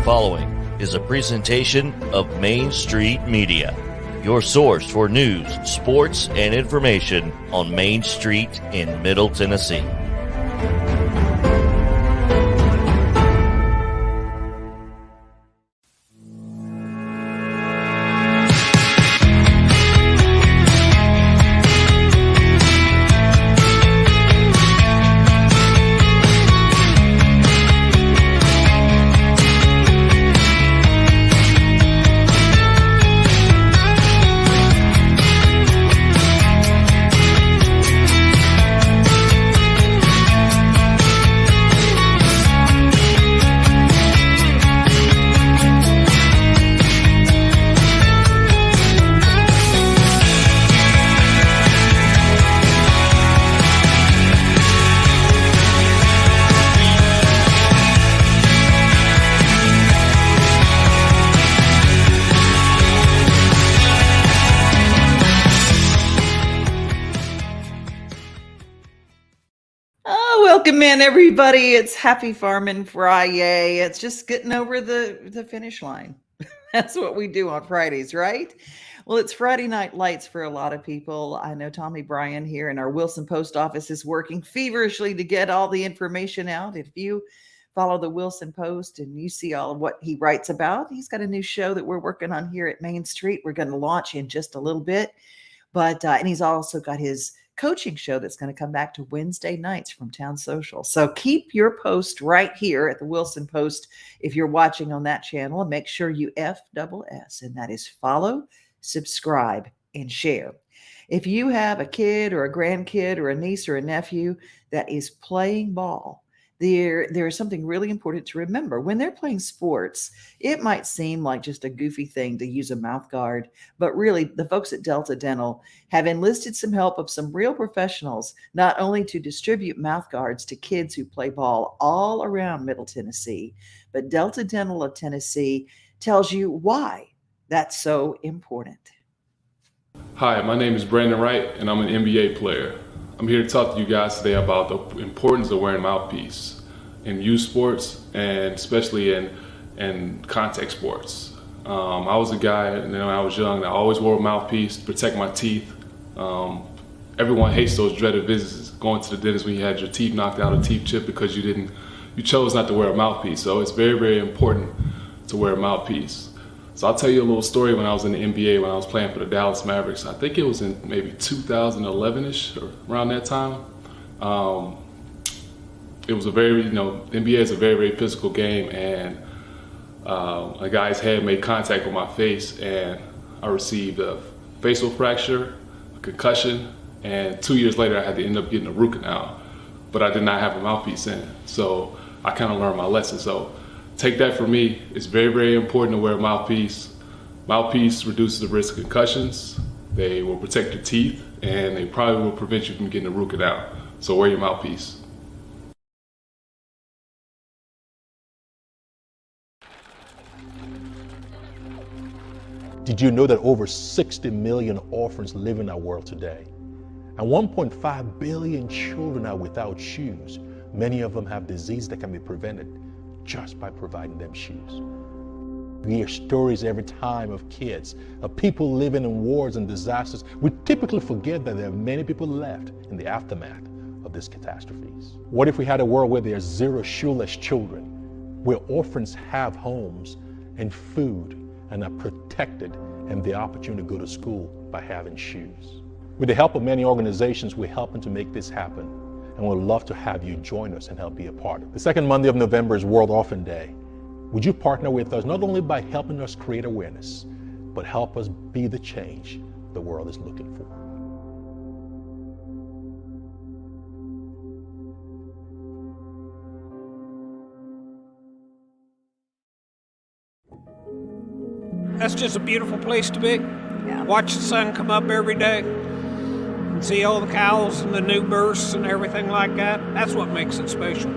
following is a presentation of Main Street Media, your source for news, sports, and information on Main Street in Middle Tennessee. Welcome in, everybody. It's Happy Farming Friday. It's just getting over the finish line. That's what we do on Fridays, right? Well, it's Friday night lights for a lot of people. I know Tommy Bryan here in our Wilson Post Office is working feverishly to get all the information out. If you follow the Wilson Post and you see all of what he writes about, he's got a new show that we're working on here at Main Street. We're going to launch in just a little bit. But and he's also got his coaching show that's going to come back to Wednesday nights from Town Social. So keep your post right here at the Wilson Post if you're watching on that channel, and make sure you FSS, and that is follow, subscribe, and share. If you have a kid or a grandkid or a niece or a nephew that is playing ball, there is something really important to remember. When they're playing sports, it might seem like just a goofy thing to use a mouth guard, but really the folks at Delta Dental have enlisted some help of some real professionals, not only to distribute mouth guards to kids who play ball all around Middle Tennessee, but Delta Dental of Tennessee tells you why that's so important. Hi, my name is Brandon Wright, and I'm an NBA player. I'm here to talk to you guys today about the importance of wearing mouthpiece in youth sports, and especially in contact sports. I was a guy, when I was young, I always wore a mouthpiece to protect my teeth. Everyone hates those dreaded visits, going to the dentist when you had your teeth knocked out, a teeth chip, because you chose not to wear a mouthpiece. So it's very, very important to wear a mouthpiece. So I'll tell you a little story. When I was in the NBA, when I was playing for the Dallas Mavericks, I think it was in maybe 2011-ish, or around that time. It was a very, the NBA is a very, very physical game, and a guy's head made contact with my face, and I received a facial fracture, a concussion, and 2 years later I had to end up getting a root canal, but I did not have a mouthpiece in. So I kind of learned my lesson. So take that from me. It's very, very important to wear a mouthpiece. Mouthpiece reduces the risk of concussions. They will protect your teeth, and they probably will prevent you from getting a root canal. So wear your mouthpiece. Did you know that over 60 million orphans live in our world today? And 1.5 billion children are without shoes. Many of them have disease that can be prevented just by providing them shoes. We hear stories every time of kids, of people living in wars and disasters. We typically forget that there are many people left in the aftermath of these catastrophes. What if we had a world where there are zero shoeless children, where orphans have homes and food and are protected and the opportunity to go to school by having shoes? With the help of many organizations, we're helping to make this happen, and we'd love to have you join us and help be a part of it. The second Monday of November is World Orphan Day. Would you partner with us not only by helping us create awareness, but help us be the change the world is looking for? That's just a beautiful place to be. Yeah. Watch the sun come up every day and see all the cows and the new births and everything like that. That's what makes it special.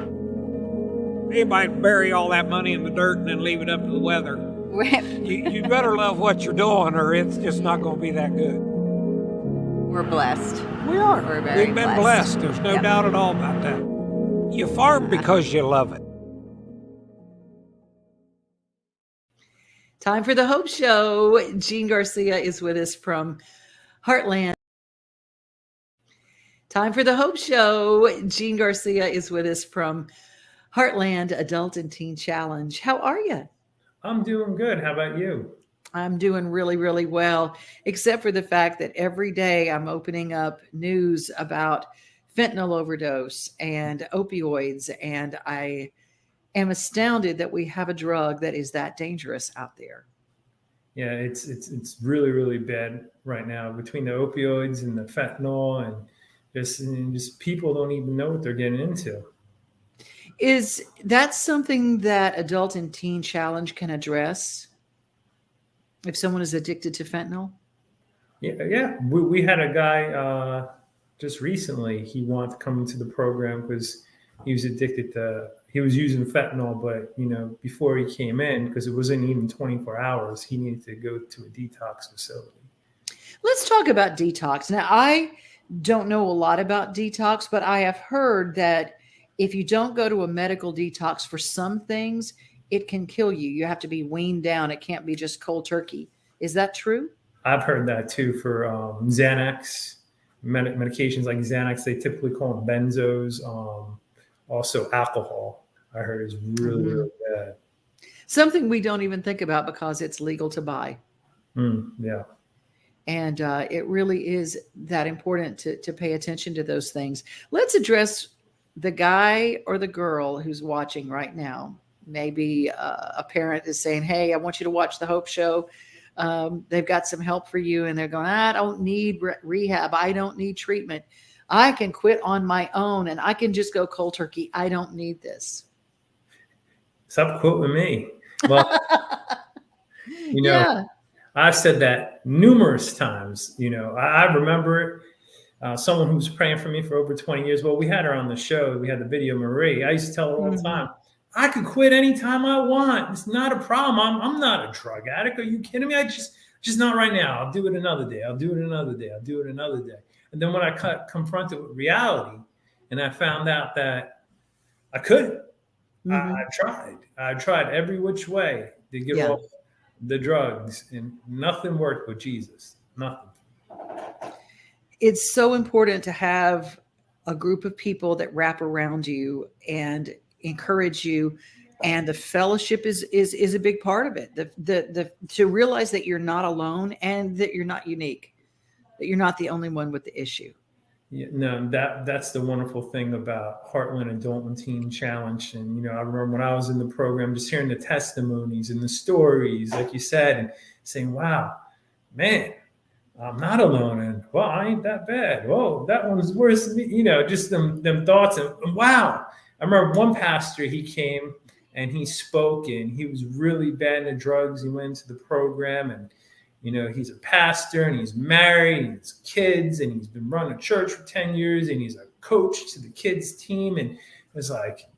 Anybody bury all that money in the dirt and then leave it up to the weather. You better love what you're doing, or it's just not going to be that good. We're blessed. We are. We're very We've been blessed. There's no doubt at all about that. You farm because you love it. Time for the Hope Show. Jean Garcia is with us from Heartland. Time for the Hope Show. Jean Garcia is with us from Heartland Adult and Teen Challenge. How are you? I'm doing good. How about you? I'm doing really, really well, except for the fact that every day I'm opening up news about fentanyl overdose and opioids, and I am astounded that we have a drug that is that dangerous out there. Yeah, it's really, really bad right now between the opioids and the fentanyl, and just people don't even know what they're getting into. Is that something that Adult and Teen Challenge can address if someone is addicted to fentanyl? Yeah. We had a guy just recently. He wanted to come into the program because he was addicted to. He was using fentanyl, but before he came in, because it wasn't even 24 hours, he needed to go to a detox facility. Let's talk about detox. Now, I don't know a lot about detox, but I have heard that if you don't go to a medical detox for some things, it can kill you. You have to be weaned down. It can't be just cold turkey. Is that true? I've heard that too for Xanax, medications like Xanax. They typically call them benzos. Also alcohol, I heard, is really, really bad. Something we don't even think about because it's legal to buy. Yeah. And it really is that important to pay attention to those things. Let's address the guy or the girl who's watching right now. Maybe a parent is saying, hey, I want you to watch the Hope Show. They've got some help for you. And they're going, I don't need rehab. I don't need treatment. I can quit on my own and I can just go cold turkey. I don't need this. Stop quoting me. Well, Yeah. I've said that numerous times. I remember it. Someone who was praying for me for over 20 years. Well, we had her on the show. We had the video, Marie. I used to tell her all the time, I could quit anytime I want. It's not a problem. I'm not a drug addict. Are you kidding me? I just not right now. I'll do it another day. I'll do it another day. I'll do it another day. And then when I got confronted with reality and I found out that I couldn't, I tried every which way to get off the drugs, and nothing worked with Jesus. Nothing. It's so important to have a group of people that wrap around you and encourage you. And the fellowship is a big part of it. The to realize that you're not alone and that you're not unique, that you're not the only one with the issue. Yeah, no, that's the wonderful thing about Heartland Adult and Teen Challenge. And, I remember when I was in the program, just hearing the testimonies and the stories, like you said, and saying, wow, man, I'm not alone. And, well, I ain't that bad. Whoa, that one's worse than me. Just them thoughts. And wow. I remember one pastor, he came and he spoke, and he was really bad in the drugs. He went into the program, and he's a pastor, and he's married, and he has kids, and he's been running a church for 10 years, and he's a coach to the kids team. And it was like,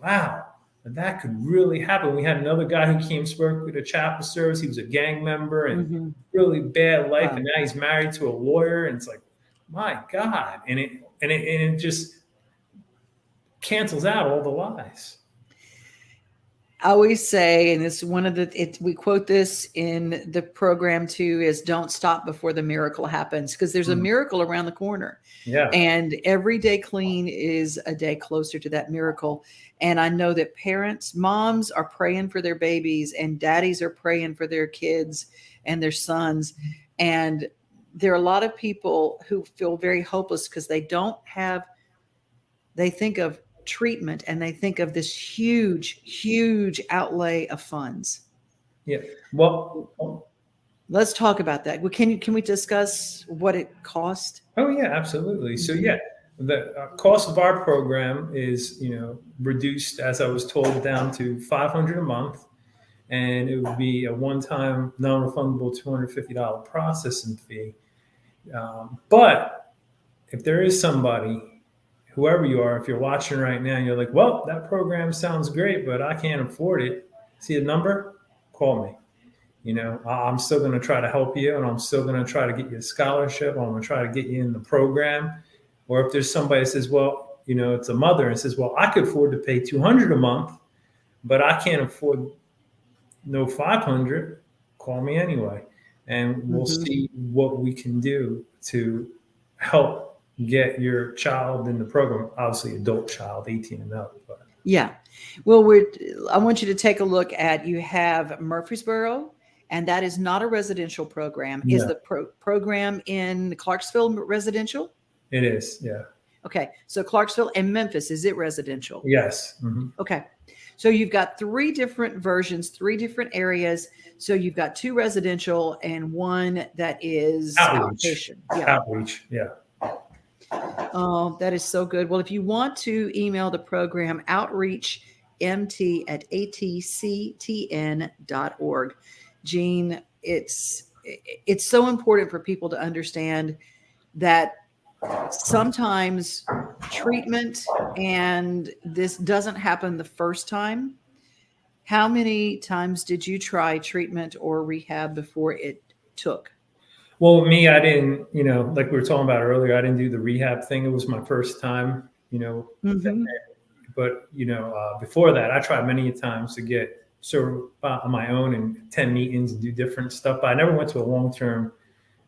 wow, that could really happen. We had another guy who came, spoke with a chapel service. He was a gang member and really bad life. Wow. And now he's married to a lawyer. And it's like, my God. And it just cancels out all the lies. I always say, and it's one of we quote this in the program too, is don't stop before the miracle happens, because there's a miracle around the corner. Yeah. And every day clean is a day closer to that miracle. And I know that moms are praying for their babies, and daddies are praying for their kids and their sons. And there are a lot of people who feel very hopeless because they think of treatment, and they think of this huge outlay of funds. Yeah. Well, let's talk about that. Can we discuss what it cost? Oh yeah, absolutely. So yeah, the cost of our program is, reduced, as I was told, down to $500 a month, and it would be a one-time non-refundable $250 processing fee. But if there is somebody, whoever you are, if you're watching right now, you're like, well, that program sounds great, but I can't afford it. See a number? Call me. I'm still going to try to help you, and I'm still going to try to get you a scholarship. I'm going to try to get you in the program. Or if there's somebody that says, well, it's a mother and says, well, I could afford to pay $200 a month, but I can't afford no $500. call me anyway. And we'll Mm-hmm. see what we can do to help get your child in the program. Obviously, adult child, 18 and up. But. Yeah. Well, I want you to take a look at, you have Murfreesboro, and that is not a residential program. Yeah. Is the program in Clarksville residential? It is, yeah. Okay. So Clarksville and Memphis, is it residential? Yes. Mm-hmm. Okay. So you've got 3 different versions, 3 different areas. So you've got 2 residential and 1 that is outpatient. Yeah. Outreach, yeah. Oh, that is so good. Well, if you want to email the program, outreachmt@atctn.org. Jean, it's so important for people to understand that sometimes treatment, and this doesn't happen the first time. How many times did you try treatment or rehab before it took? Well, me, I didn't, like we were talking about earlier, I didn't do the rehab thing. It was my first time, Mm-hmm. But, before that, I tried many times to get sort of on my own and attend meetings and do different stuff. But I never went to a long-term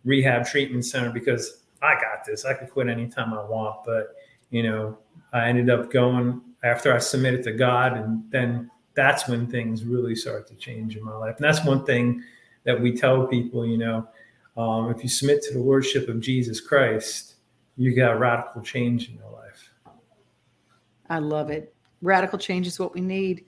rehab treatment center because I got this. I could quit anytime I want. But, I ended up going after I submitted to God. And then that's when things really start to change in my life. And that's one thing that we tell people, if you submit to the lordship of Jesus Christ, you got radical change in your life. I love it. Radical change is what we need.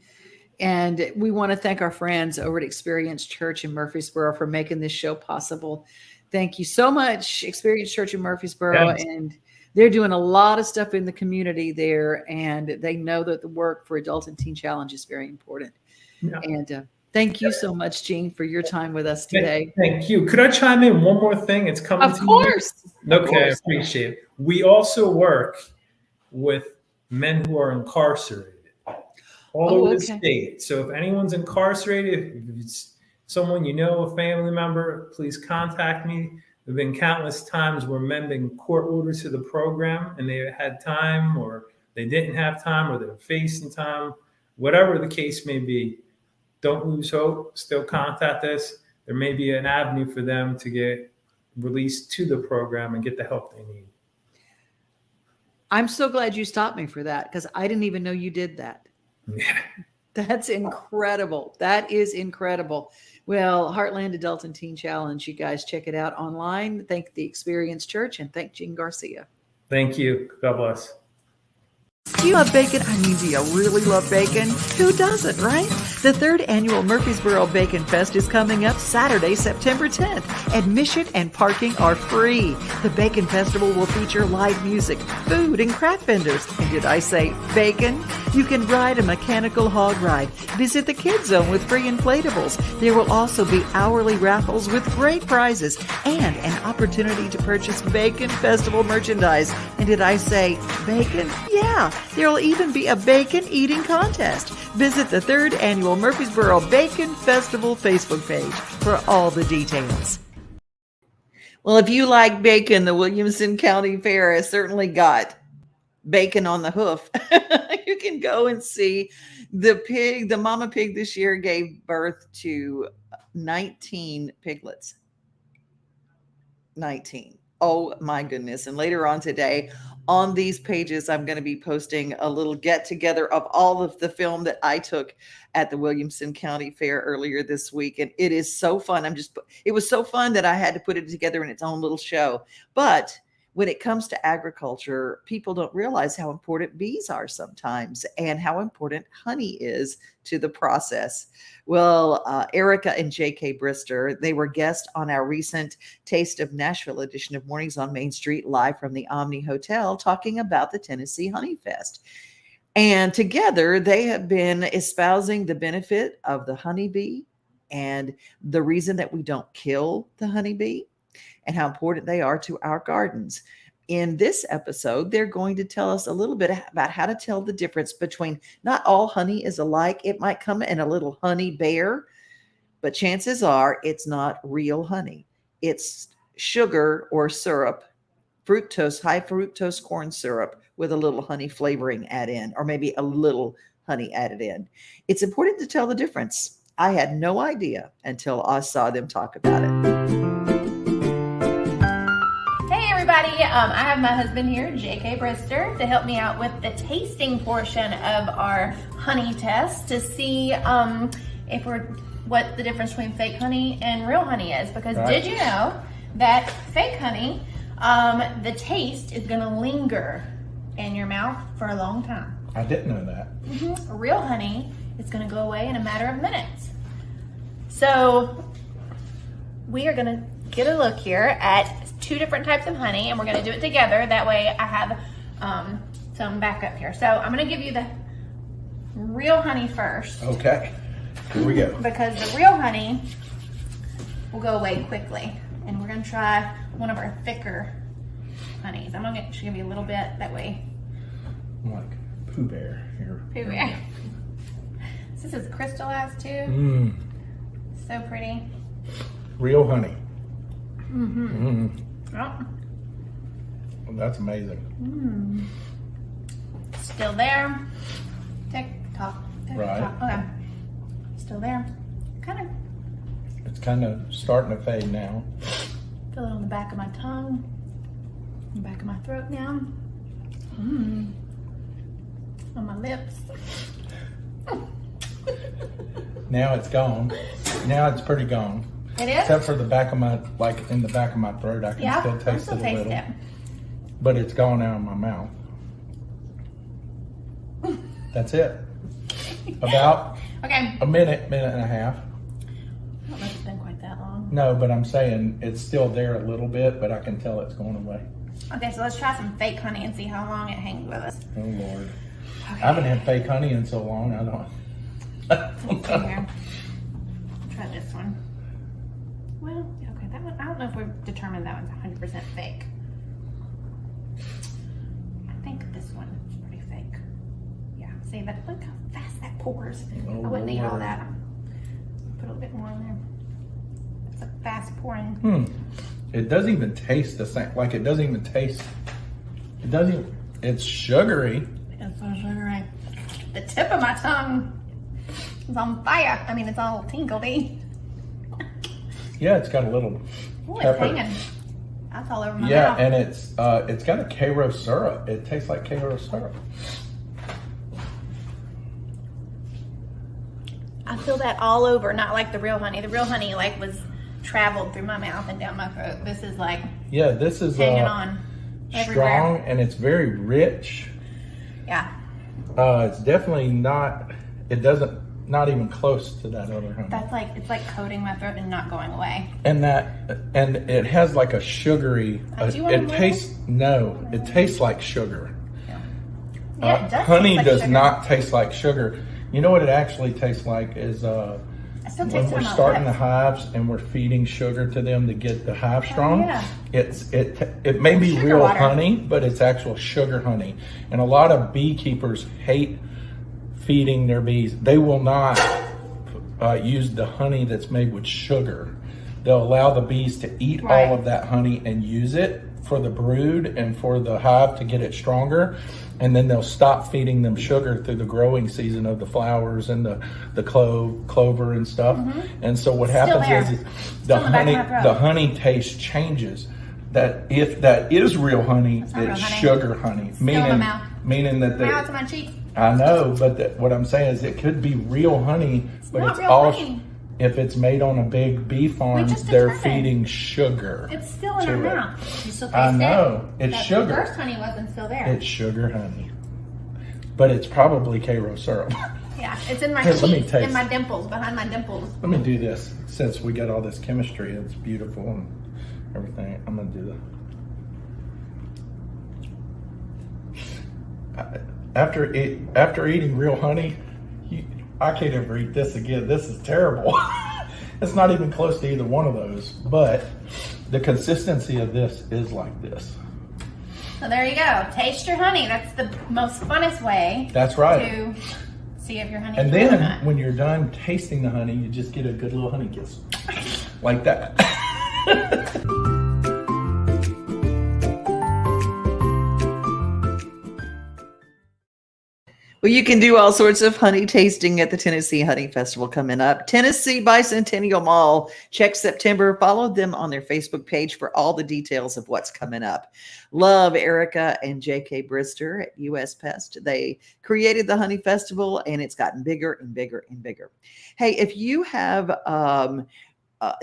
And we want to thank our friends over at Experience Church in Murfreesboro for making this show possible. Thank you so much, Experience Church in Murfreesboro. Yes. And they're doing a lot of stuff in the community there. And they know that the work for Adult and Teen Challenge is very important. Yeah. And thank you so much, Jean, for your time with us today. Thank you. Could I chime in one more thing? It's coming Of to course. you. Okay, I appreciate it. We also work with men who are incarcerated all over the state. So if anyone's incarcerated, if it's someone a family member, please contact me. There have been countless times where men have been court ordered to the program and they had time, or they didn't have time, or they're facing time, whatever the case may be. Don't lose hope. Still contact us. There may be an avenue for them to get released to the program and get the help they need. I'm so glad you stopped me for that, because I didn't even know you did that. Yeah. That's incredible. That is incredible. Well, Heartland Adult and Teen Challenge, you guys check it out online. Thank the Experience Church and thank Jean Garcia. Thank you. God bless. Do you love bacon? I mean, do you really love bacon? Who doesn't, right? The 3rd annual Murfreesboro Bacon Fest is coming up Saturday, September 10th. Admission and parking are free. The Bacon Festival will feature live music, food, and craft vendors. And did I say bacon? You can ride a mechanical hog ride. Visit the Kids Zone with free inflatables. There will also be hourly raffles with great prizes and an opportunity to purchase Bacon Festival merchandise. And did I say bacon? Yeah. There will even be a bacon eating contest. Visit the 3rd annual Murfreesboro Bacon Festival Facebook page for all the details. Well, if you like bacon, the Williamson County Fair has certainly got bacon on the hoof. You can go and see the pig. The mama pig this year gave birth to 19 piglets. 19. Oh my goodness. And later on today on these pages, I'm going to be posting a little get together of all of the film that I took at the Williamson County Fair earlier this week. And it is so fun. It was so fun that I had to put it together in its own little show. But when it comes to agriculture, people don't realize how important bees are sometimes and how important honey is to the process. Well, Erica and J.K. Brister, they were guests on our recent Taste of Nashville edition of Mornings on Main Street, live from the Omni Hotel, talking about the Tennessee Honey Fest. And together, they have been espousing the benefit of the honeybee and the reason that we don't kill the honeybee, and how important they are to our gardens. In this episode, they're going to tell us a little bit about how to tell the difference between, not all honey is alike. It might come in a little honey bear, but chances are it's not real honey. It's sugar or syrup, fructose, high fructose corn syrup with a little honey flavoring added in, or maybe a little honey added in. It's important to tell the difference. I had no idea until I saw them talk about it. Hey everybody, I have my husband here, J.K. Brister, to help me out with the tasting portion of our honey test to see what the difference between fake honey and real honey is. Because did you know that fake honey, the taste is gonna linger in your mouth for a long time? I didn't know that. Real honey is gonna go away in a matter of minutes. So we are gonna get a look here at 2 different types of honey, and we're gonna do it together. That way I have some backup here. So I'm gonna give you the real honey first. Okay, here we go. Because the real honey will go away quickly. And we're gonna try one of our thicker honeys. I'm gonna give you a little bit, that way. I'm like Pooh Bear here. Pooh Bear. This is crystallized too. So pretty. Real honey. Oh, Well, that's amazing. still there. Tick tock. Tick Right. tock. Okay. Still there. Kind of It's kind of starting to fade now. feel it on the back of my tongue, the back of my throat now. On my lips. Now it's gone. Now it's pretty gone. It is? Except for the back of my, like in the back of my throat, I can Yeah, still I taste still it a taste little. it. But it's gone out of my mouth. That's it. About Okay. a minute and a half. I don't know if it's been quite that long. No, but I'm saying it's still there a little bit, but I can tell it's going away. Okay, so let's try some fake honey and see how long it hangs with us. Oh Lord. Okay. I haven't had fake honey in so long. I don't. Let's see here. Try this one. Well, okay, that one, I don't know if we've determined that one's 100% fake. I think this one is pretty fake. Yeah, see, but look how fast that pours. Oh, I wouldn't eat all Lord. that. Put a little bit more in there. It's a fast pouring. It doesn't even taste the same. Like it doesn't even taste. It doesn't even. It's sugary. It's so sugary. The tip of my tongue is on fire. I mean, it's all tingly. Yeah, it's got a little Oh, it's pepper. hanging. That's all over my Yeah, mouth. and it's got a Cairo syrup. It tastes like Cairo syrup. I feel that all over, not like the real honey. The real honey like was traveled through my mouth and down my throat. This is like Yeah, this is hanging on everywhere. strong and it's very rich. Yeah. It's definitely not. It doesn't. Not even close to that other honey. That's like, it's like coating my throat and not going away. And it has like a sugary. Do you want it more? tastes no. It tastes like sugar. Yeah, it does Honey taste like does sugar. not taste like sugar. You know what it actually tastes like is I still taste when it we're on my starting the lips. hives and we're feeding sugar to them to get the hive strong. yeah. It may be Sugar real water. honey, but it's actual sugar honey. And a lot of beekeepers hate feeding their bees. They will not use the honey that's made with sugar. They'll allow the bees to eat Right. all of that honey and use it for the brood and for the hive to get it stronger. And then they'll stop feeding them sugar through the growing season of the flowers and the clover and stuff. And so what happens there. is the Still in the back of my throat. honey taste changes. That if that is real honey, It's not real it's honey. sugar honey. in my mouth. Meaning that Now it's in my cheeks. I know, but what I'm saying is it could be real honey, but not it's real all honey. if it's made on a big bee farm, just they're determined. feeding sugar. It's still in to our it. mouth. You still taste I know. it. It's That sugar. first honey wasn't still there. It's sugar honey, but it's probably Cairo syrup. Yeah, it's in my Here, let me cheeks, taste. in my dimples, behind my dimples. Let me do this since we got all this chemistry. It's beautiful and everything. I'm gonna do after eating real honey. I can't ever eat this again. This is terrible. It's not even close to either one of those. But the consistency of this is like this. So there you go. Taste your honey. That's the most funnest way That's right. to see if your honey And is real or then not. when you're done tasting the honey, you just get a good little honey kiss, like that. Well, you can do all sorts of honey tasting at the Tennessee Honey Festival coming up. Tennessee Bicentennial Mall. Check September. Follow them on their Facebook page for all the details of what's coming up. Love Erica and JK Brister at US Pest. They created the Honey Festival, and it's gotten bigger and bigger and bigger. Hey, if you have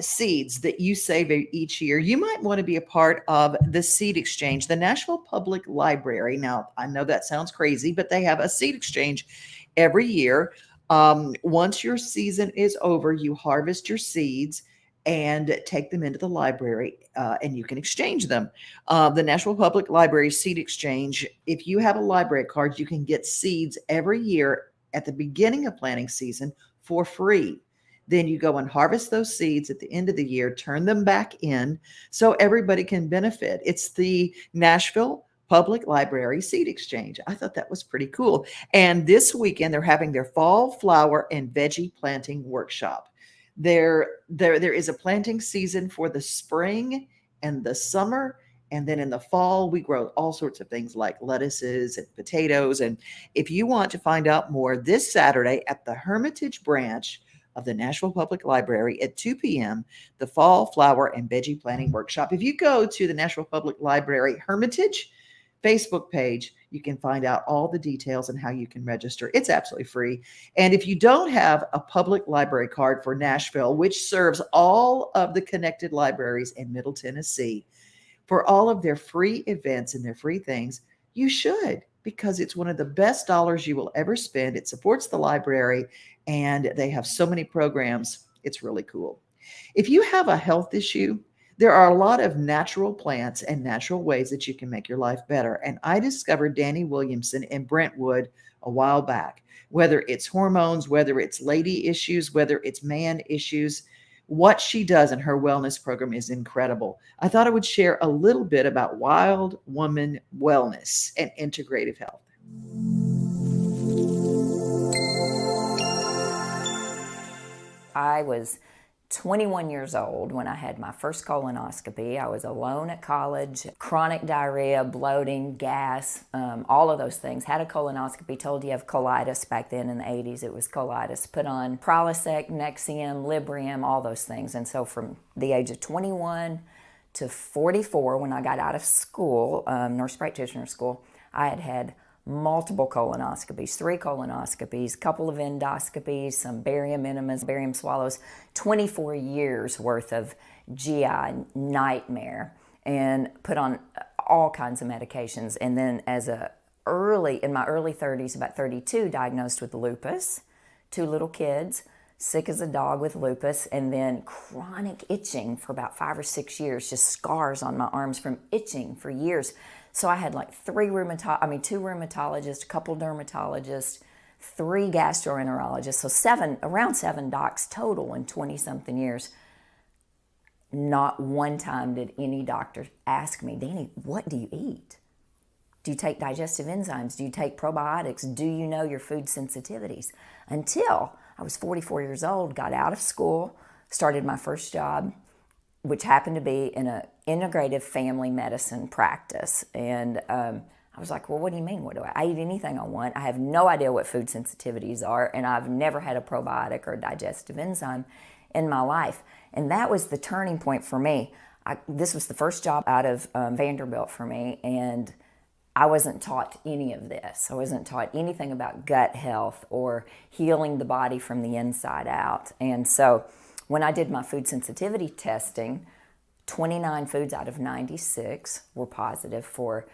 seeds that you save each year, you might want to be a part of the seed exchange. The Nashville Public Library. Now, I know that sounds crazy, but they have a seed exchange every year. Once your season is over, you harvest your seeds and take them into the library, and you can exchange them. The Nashville Public Library Seed Exchange, if you have a library card, you can get seeds every year at the beginning of planting season for free. Then you go and harvest those seeds at the end of the year, turn them back in so everybody can benefit. It's the Nashville Public Library Seed Exchange. I thought that was pretty cool. And this weekend, they're having their fall flower and veggie planting workshop. There is a planting season for the spring and the summer. And then in the fall, we grow all sorts of things like lettuces and potatoes. And if you want to find out more, this Saturday at the Hermitage branch of the Nashville Public Library at 2 p.m., the Fall Flower and Veggie Planting Workshop. If you go to the Nashville Public Library Hermitage Facebook page, you can find out all the details and how you can register. It's absolutely free. And if you don't have a public library card for Nashville, which serves all of the connected libraries in Middle Tennessee, for all of their free events and their free things, you should, because it's one of the best dollars you will ever spend. It supports the library, and they have so many programs. It's really cool. If you have a health issue, there are a lot of natural plants and natural ways that you can make your life better. And I discovered Dani Williamson in Brentwood a while back. Whether it's hormones, whether it's lady issues, whether it's man issues, what she does in her wellness program is incredible. I thought I would share a little bit about Wild Woman Wellness and integrative health. I was 21 years old when I had my first colonoscopy. I was alone at college, chronic diarrhea, bloating, gas, all of those things. Had a colonoscopy, told you have colitis. Back then in the 80s, it was colitis. Put on Prilosec, Nexium, Librium, all those things. And so from the age of 21 to 44, when I got out of school, nurse practitioner school, I had multiple colonoscopies, 3 colonoscopies, a couple of endoscopies, some barium enemas, barium swallows, 24 years worth of GI nightmare, and put on all kinds of medications. And then in my early 30s, about 32, diagnosed with lupus, 2 little kids, sick as a dog with lupus, and then chronic itching for about 5 or 6 years, just scars on my arms from itching for years. So I had like 2 rheumatologists, a couple dermatologists, 3 gastroenterologists, so around 7 docs total in 20-something years. Not one time did any doctor ask me, Dani, what do you eat? Do you take digestive enzymes? Do you take probiotics? Do you know your food sensitivities? Until I was 44 years old, got out of school, started my first job, which happened to be in an integrative family medicine practice. And I was like, well, what do you mean? I eat anything I want. I have no idea what food sensitivities are, and I've never had a probiotic or a digestive enzyme in my life. And that was the turning point for me. This was the first job out of Vanderbilt for me, and I wasn't taught any of this. I wasn't taught anything about gut health or healing the body from the inside out. And so when I did my food sensitivity testing, 29 foods out of 96 were positive for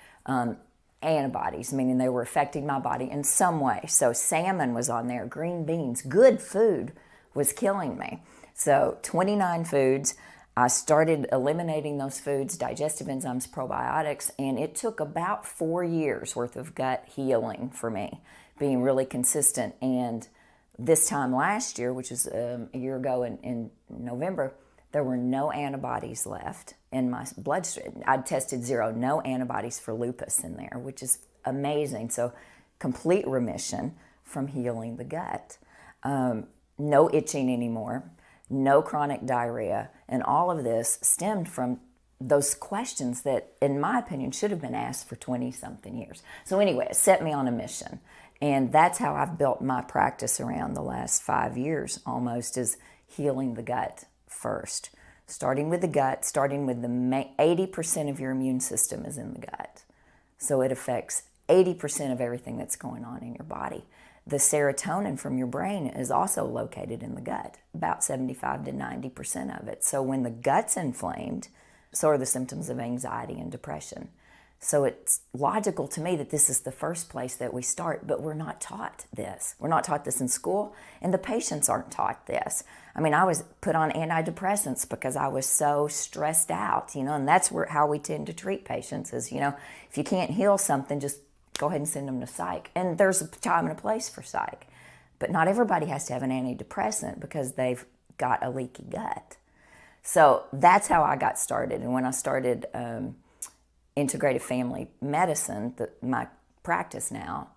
antibodies, meaning they were affecting my body in some way. So salmon was on there, green beans, good food was killing me. So 29 foods. I started eliminating those foods, digestive enzymes, probiotics, and it took about 4 years worth of gut healing for me, being really consistent. And this time last year, which was a year ago in November, there were no antibodies left in my bloodstream. I'd tested 0, no antibodies for lupus in there, which is amazing. So complete remission from healing the gut. No itching anymore, no chronic diarrhea, and all of this stemmed from those questions that, in my opinion, should have been asked for 20-something years. So anyway, it set me on a mission. And that's how I've built my practice around the last 5 years almost, is healing the gut first. Starting with the gut, starting with the 80% of your immune system is in the gut. So it affects 80% of everything that's going on in your body. The serotonin from your brain is also located in the gut, about 75 to 90% of it. So when the gut's inflamed, so are the symptoms of anxiety and depression. So it's logical to me that this is the first place that we start, but we're not taught this. We're not taught this in school, and the patients aren't taught this. I mean, I was put on antidepressants because I was so stressed out, and that's how we tend to treat patients is, if you can't heal something, just go ahead and send them to psych. And there's a time and a place for psych. But not everybody has to have an antidepressant because they've got a leaky gut. So that's how I got started. And when I started integrative family medicine, my practice now,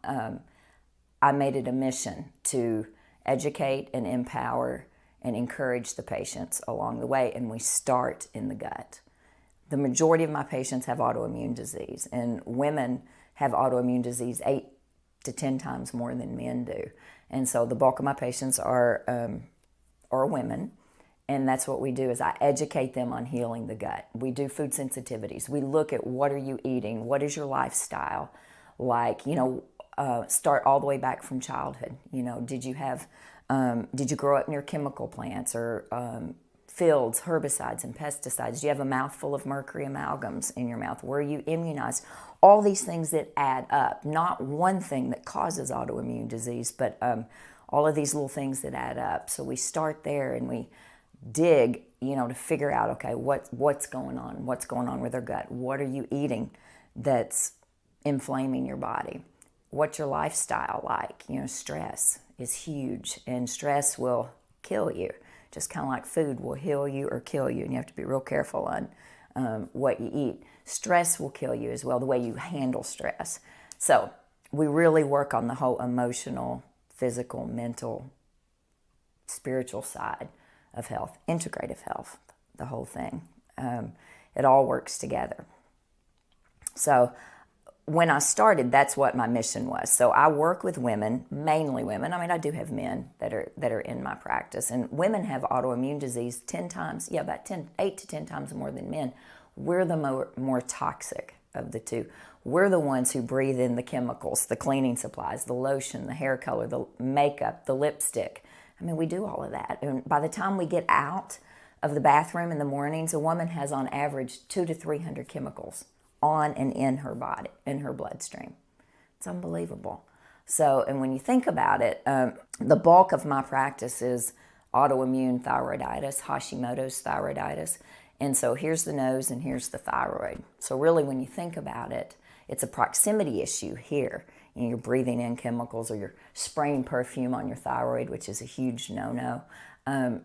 I made it a mission to educate and empower and encourage the patients along the way. And we start in the gut. The majority of my patients have autoimmune disease, and women have autoimmune disease 8 to 10 times more than men do. And so the bulk of my patients are women, and that's what we do is I educate them on healing the gut. We do food sensitivities. We look at what are you eating, what is your lifestyle like, start all the way back from childhood. Did you grow up near chemical plants or fields, herbicides and pesticides? Do you have a mouthful of mercury amalgams in your mouth? Were you immunized? All these things that add up, not one thing that causes autoimmune disease, but all of these little things that add up. So we start there and we dig, to figure out, okay, what's going on? What's going on with our gut? What are you eating that's inflaming your body? What's your lifestyle like? Stress is huge, and stress will kill you. Just kind of like food will heal you or kill you, and you have to be real careful on what you eat. Stress will kill you as well, the way you handle stress. So we really work on the whole emotional, physical, mental, spiritual side of health, integrative health, the whole thing. It all works together. So when I started, that's what my mission was. So I work with women, mainly women. I mean, I do have men that are in my practice, and women have autoimmune disease 8 to 10 times more than men. We're the more toxic of the two. We're the ones who breathe in the chemicals, the cleaning supplies, the lotion, the hair color, the makeup, the lipstick. I mean, we do all of that. And by the time we get out of the bathroom in the mornings, a woman has on average 200 to 300 chemicals on and in her body, in her bloodstream. It's unbelievable. So, and when you think about it, the bulk of my practice is autoimmune thyroiditis, Hashimoto's thyroiditis. And so here's the nose and here's the thyroid. So really when you think about it, it's a proximity issue here. You're breathing in chemicals or you're spraying perfume on your thyroid, which is a huge no-no. And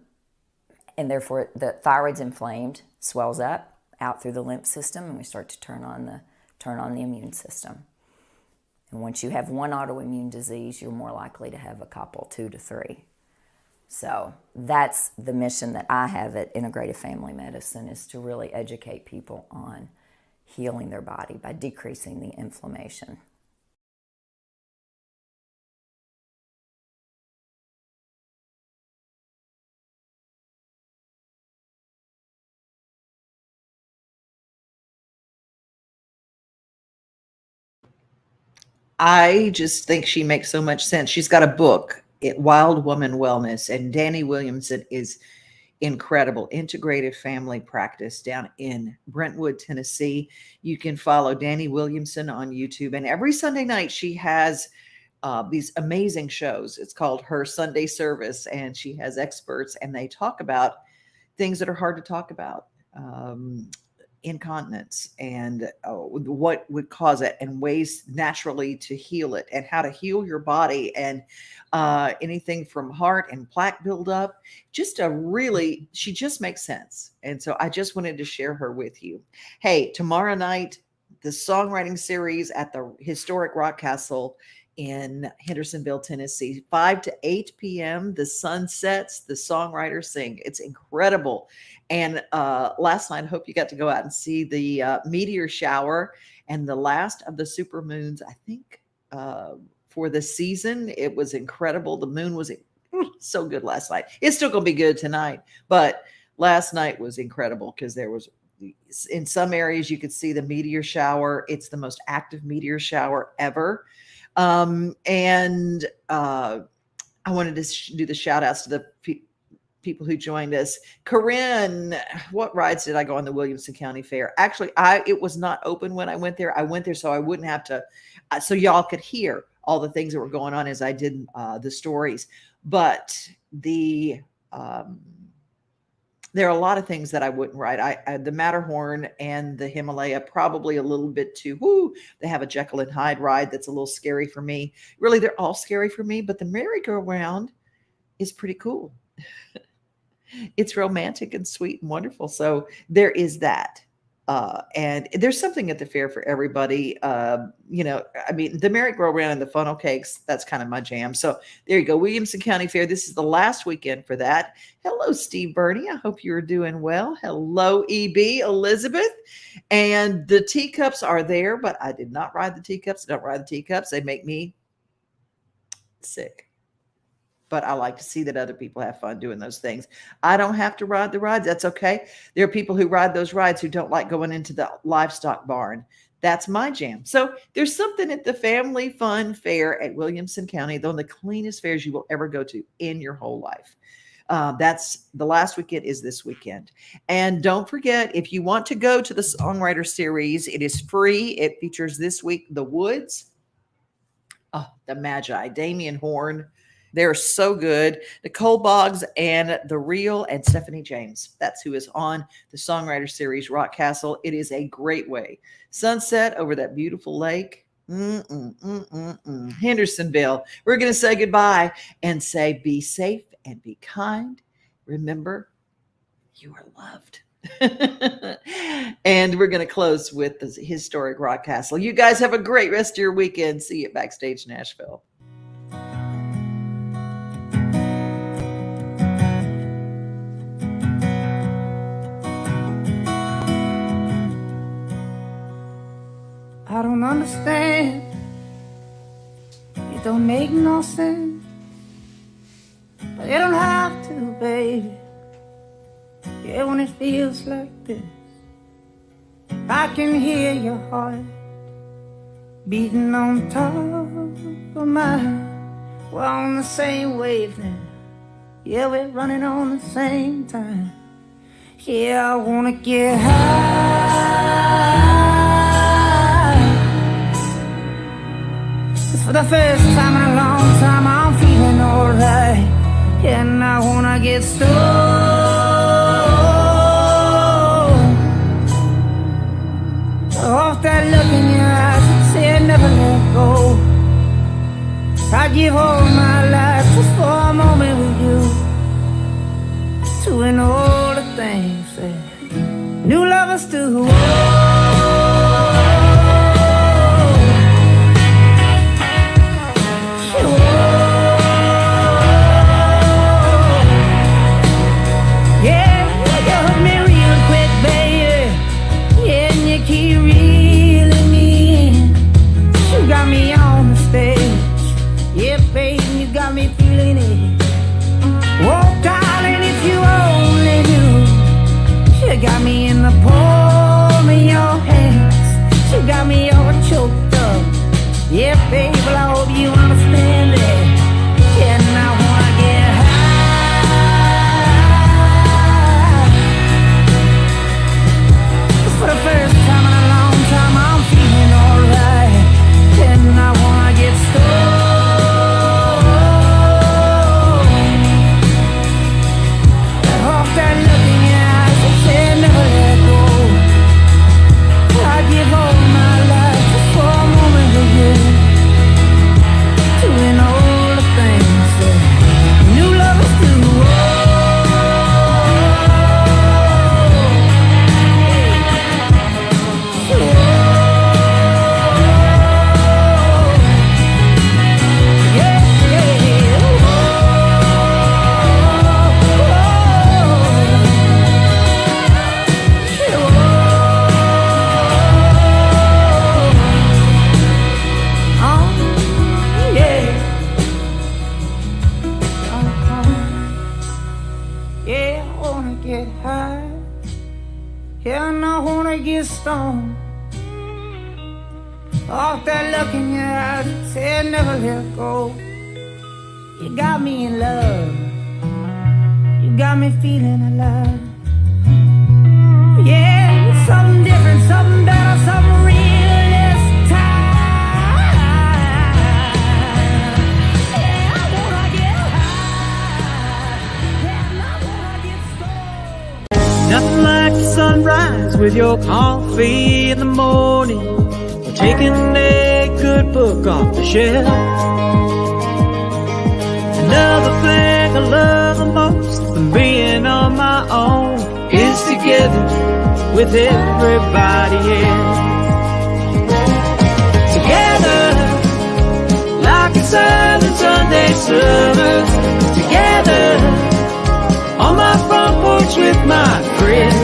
therefore the thyroid's inflamed, swells up, out through the lymph system, and we start to turn on the immune system. And once you have one autoimmune disease, you're more likely to have a couple, 2 to 3. So that's the mission that I have at Integrative Family Medicine, is to really educate people on healing their body by decreasing the inflammation. I just think she makes so much sense. She's got a book, Wild Woman Wellness, and Dani Williamson is incredible. Integrative family practice down in Brentwood, Tennessee. You can follow Dani Williamson on YouTube, and every Sunday night she has these amazing shows. It's called Her Sunday Service, and she has experts, and they talk about things that are hard to talk about. Incontinence and what would cause it, and ways naturally to heal it, and how to heal your body, and anything from heart and plaque buildup. She just makes sense. And so I just wanted to share her with you. Hey, tomorrow night, the songwriting series at the historic Rock Castle in Hendersonville, Tennessee, 5 to 8 p.m. The sun sets, the songwriters sing. It's incredible. And last night, I hope you got to go out and see the meteor shower and the last of the super moons, I think for the season. It was incredible. The moon was so good last night. It's still going to be good tonight, but last night was incredible because there was, in some areas, you could see the meteor shower. It's the most active meteor shower ever. I wanted to do the shout outs to the people who joined us. Corinne, what rides did I go on the Williamson County Fair? Actually, it was not open when I went there. I went there so I wouldn't have to, so y'all could hear all the things that were going on as I did the stories. But there are a lot of things that I wouldn't ride. The Matterhorn and the Himalaya, probably a little bit too, they have a Jekyll and Hyde ride that's a little scary for me. Really, they're all scary for me, but the merry-go-round is pretty cool. It's romantic and sweet and wonderful. So there is that. And there's something at the fair for everybody. The merry-go-round and the funnel cakes, that's kind of my jam. So there you go. Williamson County Fair. This is the last weekend for that. Hello, Steve Birney. I hope you're doing well. Hello, EB, Elizabeth. And the teacups are there, but I did not ride the teacups. I don't ride the teacups. They make me sick. But I like to see that other people have fun doing those things. I don't have to ride the rides. That's okay. There are people who ride those rides who don't like going into the livestock barn. That's my jam. So there's something at the Family Fun Fair at Williamson County, one of the cleanest fairs you will ever go to in your whole life. That's the last weekend is this weekend. And don't forget, if you want to go to the Songwriter series, it is free. It features this week The Woods, the Magi, Damian Horn. They're so good. Nicole Boggs and The Real and Stephanie James. That's who is on the Songwriter series, Rock Castle. It is a great way. Sunset over that beautiful lake. Hendersonville. We're going to say goodbye and say be safe and be kind. Remember, you are loved. And we're going to close with the historic Rock Castle. You guys have a great rest of your weekend. See you at Backstage Nashville. I don't understand. It don't make no sense. But it don't have to, baby. Yeah, when it feels like this, I can hear your heart beating on top of mine. We're on the same wavelength. Yeah, we're running on the same time. Yeah, I wanna get high. For the first time in a long time, I'm feeling alright. And I wanna get stoned. Off that look in your eyes, say I never let go. I'd give all my life just for a moment with you, doing all the things that new lovers do. Keep reeling me in. You got me on the stage. Yeah, baby, you got me feeling it. Oh, darling, if you only knew. You got me in the palm of your Yeah, and I wanna get stoned. Off that look in your eyes, said never let go. You got me in love. You got me feeling alive. Yeah, something different, something better, something real this time. Yeah, I wanna get high. Yeah, I wanna get stoned. Nothing like the sunrise with your coffee in the morning, or taking a good book off the shelf. Another thing I love the most than being on my own is together with everybody else. Together, like a silent Sunday summer. Together, on my front porch with my friends.